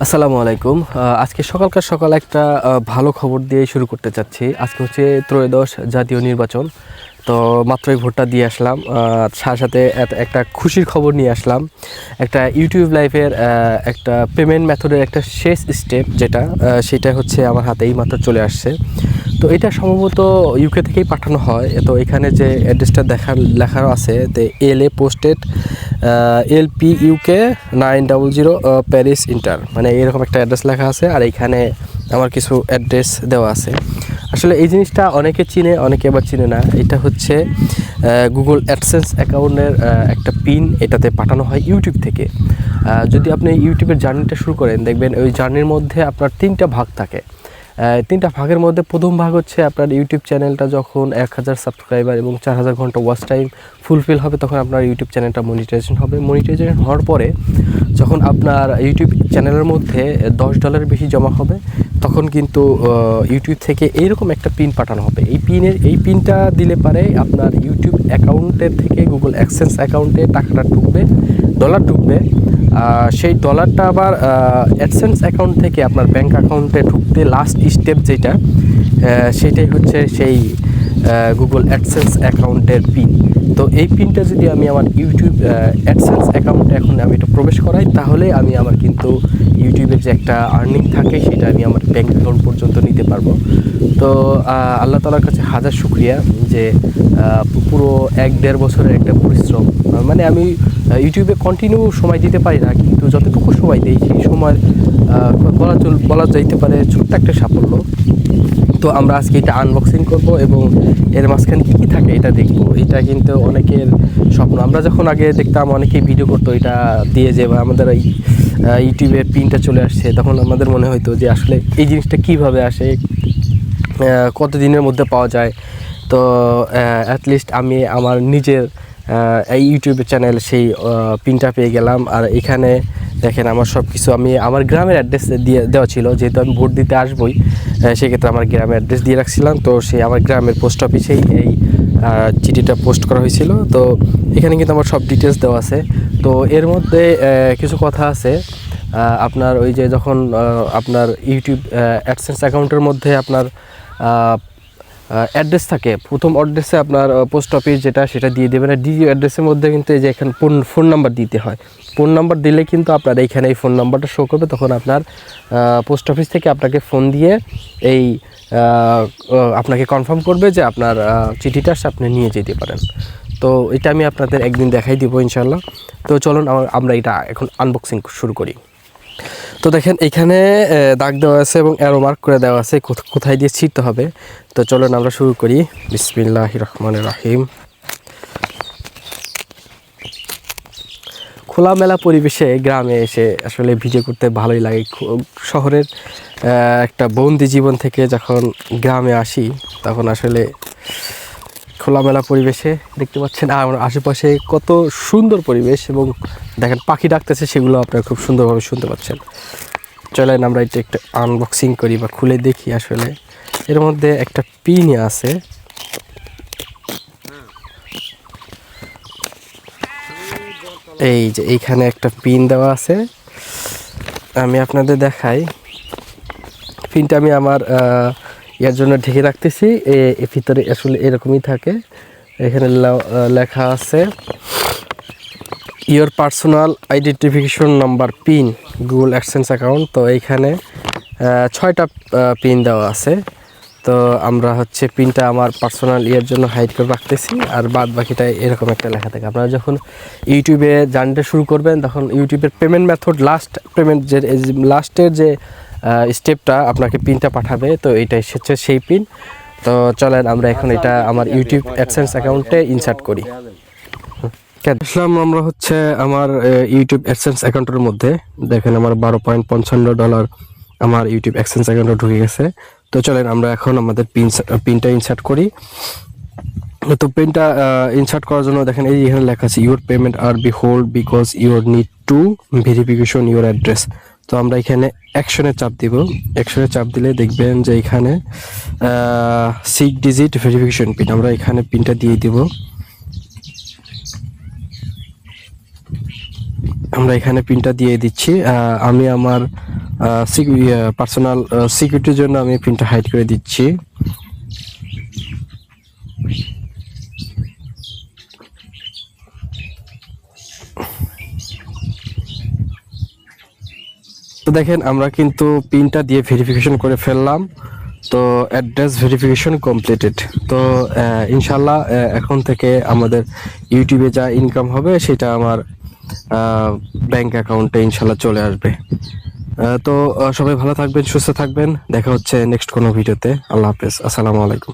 আসসালামু আলাইকুম। আজকে সকাল একটা ভালো খবর দিয়ে শুরু করতে চাচ্ছি। আজকে হচ্ছে ত্রয়োদশ জাতীয় নির্বাচন। তো মাত্রই ভোটটা দিয়ে আসলাম। সাথে একটা খুশির খবর নিয়ে আসলাম। একটা ইউটিউব লাইভের একটা পেমেন্ট মেথডের একটা শেষ স্টেপ যেটা সেটা হচ্ছে আমার হাতেই মাত্র চলে আসছে। তো এটা সম্ভবত ইউকে থেকেই পাঠানো হয়। তো এখানে যে অ্যাড্রেসটা লেখা আছে LA posted LP UK 900 Paris inter, মানে এরকম একটা অ্যাড্রেস লেখা আছে। আর এইখানে আমার কিছু অ্যাড্রেস দেওয়া আছে। আসলে এই জিনিসটা অনেকে চিনে, অনেকে আবার চিনে না। এটা হচ্ছে গুগল অ্যাডসেন্স অ্যাকাউন্টের একটা পিন, এটাতে পাঠানো হয় ইউটিউব থেকে। যদি আপনি ইউটিউবের জার্নিটা শুরু করেন, দেখবেন ওই জার্নির মধ্যে আপনার 3টা ভাগ থাকে। 3টা ভাগের মধ্যে প্রথম ভাগ হচ্ছে আপনার ইউটিউব চ্যানেলটা যখন 1000 সাবস্ক্রাইবার এবং 4000 ঘন্টা ওয়াচ টাইম ফুলফিল হবে, তখন আপনার ইউটিউব চ্যানেলটা মনিটাইজেশন হবে। মনিটাইজেশন হওয়ার পরে যখন আপনার ইউটিউব চ্যানেলের মধ্যে $10 বেশি জমা হবে, তখন কিন্তু ইউটিউব থেকে এইরকম একটা পিন পাঠানো হবে। এই পিনটা দিলে পারে আপনার ইউটিউব অ্যাকাউন্টের থেকে গুগল অ্যাডসেন্স অ্যাকাউন্টে টাকাটা ঢুকবে, ডলার ঢুকবে। সেই ডলারটা আবার অ্যাডসেন্স অ্যাকাউন্ট থেকে আপনার ব্যাঙ্ক অ্যাকাউন্টে ঢুকতে লাস্ট স্টেপ যেটা, সেটাই হচ্ছে সেই গুগল অ্যাডসেন্স অ্যাকাউন্টের পিন। তো এই পিনটা যদি আমি আমার ইউটিউব অ্যাডসেন্স অ্যাকাউন্টে এখন আমি এটা প্রবেশ করাই, তাহলে আমি আমার কিন্তু ইউটিউবের যে একটা আর্নিং থাকে সেটা আমি আমার ব্যাঙ্ক অ্যাকাউন্ট পর্যন্ত নিতে পারবো। তো আল্লাহ তাআলার কাছে হাজার শুকরিয়া যে পুরো 1-1.5 বছরের একটা পরিশ্রম, মানে আমি ইউটিউবে কন্টিনিউ সময় দিতে পারি না, কিন্তু যতটুকু সময় দিই সেই সময় বলা যাইতে পারে ছোট্ট একটা সাফল্য। তো আমরা আজকে এটা আনবক্সিং করব এবং এর মাঝখানে কী কী থাকে এটা দেখব। এটা কিন্তু অনেকের স্বপ্ন। আমরা যখন আগে দেখতাম অনেকেই ভিডিও করতো এটা দিয়ে, যে আমাদের এই ইউটিউবের পিনটা চলে আসছে, তখন আমাদের মনে হতো যে আসলে এই জিনিসটা কীভাবে আসে, কত দিনের মধ্যে পাওয়া যায়। তো অ্যাটলিস্ট আমি আমার নিজের এই ইউটিউবের চ্যানেল সেই পিনটা পেয়ে গেলাম। আর এখানে দেখেন আমার সব কিছু, আমি আমার গ্রামের অ্যাড্রেস দেওয়া ছিল, যেহেতু আমি ভোট দিতে আসবই, সেক্ষেত্রে আমার গ্রামের অ্যাড্রেস দিয়ে রাখছিলাম। তো সেই আমার গ্রামের পোস্ট অফিসেই এই চিঠিটা পোস্ট করা হয়েছিল। তো এখানে কিন্তু আমার সব ডিটেলস দেওয়া আছে। তো এর মধ্যে কিছু কথা আছে। আপনার ওই যে যখন আপনার ইউটিউব অ্যাডসেন্স অ্যাকাউন্টের মধ্যে আপনার অ্যাড্রেস থাকে, প্রথম অ্যাড্রেসে আপনার পোস্ট অফিস যেটা সেটা দিয়ে দেবেন। আর দ্বিতীয় অ্যাড্রেসের মধ্যে কিন্তু এই যে এখানে ফোন নাম্বার দিতে হয়। ফোন নাম্বার দিলে কিন্তু আপনার এইখানে এই ফোন নাম্বারটা শো করবে, তখন আপনার পোস্ট অফিস থেকে আপনাকে ফোন দিয়ে এই আপনাকে কনফার্ম করবে যে আপনার চিঠিটা আপনি নিয়ে যেতে পারেন। তো এটা আমি আপনাদের একদিন দেখাই দিব ইনশাল্লাহ। তো চলুন আমরা এটা এখন আনবক্সিং শুরু করি। তো দেখেন এখানে দাগ দেওয়া আছে এবং অ্যারো মার্ক করে দেওয়া আছে কোথায় দিয়ে ছিঁড়তে হবে। তো চলুন আমরা শুরু করি। বিসমিল্লাহির রহমানির রহিম। খোলামেলা পরিবেশে গ্রামে এসে আসলে ভিডিও করতে ভালোই লাগে। শহরের একটা বন্দি জীবন থেকে যখন গ্রামে আসি, তখন আসলে খোলামেলা পরিবেশে দেখতে পাচ্ছেন আমার আশেপাশে কত সুন্দর পরিবেশ, এবং দেখেন পাখি ডাকতেছে, সেগুলো আপনারা খুব সুন্দরভাবে শুনতে পাচ্ছেন। চলেন আমরা এটা একটা আনবক্সিং করি বা খুলে দেখি। আসলে এর মধ্যে একটা পিন আছে। এই যে এইখানে একটা পিন দেওয়া আছে, আমি আপনাদের দেখাই। পিনটা আমি আমার ইয়ার জন্য ঢেকে রাখতেছি। এর ভিতরে আসলে এরকমই থাকে। এখানে লেখা আছে your personal identification number pin Google AdSense account. তো এইখানে 6টা পিন দেওয়া আছে। তো আমরা হচ্ছে পিনটা আমার পার্সোনাল ইয়ের জন্য হাইড করে রাখতেছি, আর বাদ বাকিটা এরকম একটা লেখা থাকে। আপনারা যখন ইউটিউবে জার্নিটা শুরু করবেন, তখন ইউটিউবের পেমেন্ট মেথড লাস্টের যে স্টেপটা আপনাকে পিনটা পাঠাবে, তো এইটাই হচ্ছে সেই পিন। তো চলেন আমরা এখন এটা আমার ইউটিউব অ্যাডসেন্স অ্যাকাউন্টে ইনসার্ট করি। আসলাম আমরা হচ্ছে আমার ইউটিউব অ্যাডসেন্স অ্যাকাউন্টের মধ্যে। দেখেন আমার $12.55 আমার ইউটিউব অ্যাডসেন্স অ্যাকাউন্টে ঢুকে গেছে। তো চলেন আমরা এখন আমাদের পিনটা ইনসার্ট করি। তো পিনটা ইনসার্ট করার জন্য দেখেন এই এখানে লেখা আছে your payment are be hold because your need to verification your address. তো আমরা এখানে অ্যাকশনে চাপ দিব। অ্যাকশনে চাপ দিলে দেখবেন যে এখানে 6 ডিজিট ভেরিফিকেশন পিন, আমরা এখানে পিনটা দিয়ে দিব। আমরা এখানে পিনটা দিয়ে দিচ্ছি। আমি আমার পার্সোনাল সিকিউরিটির জন্য আমি পিনটা হাইড করে দিচ্ছি। তো দেখেন আমরা কিন্তু পিনটা দিয়ে ভেরিফিকেশন করে ফেললাম। তো অ্যাড্রেস ভেরিফিকেশন কমপ্লিটেড। তো ইনশাল্লাহ এখন থেকে আমাদের ইউটিউবে যা ইনকাম হবে সেটা আমার ব্যাংক অ্যাকাউন্টে ইনশাল্লাহ চলে আসবে। তো সবাই ভালো থাকবেন, সুস্থ থাকবেন। দেখা হচ্ছে নেক্সট কোনো ভিডিওতে। আল্লাহ হাফেজ, আসসালামু আলাইকুম।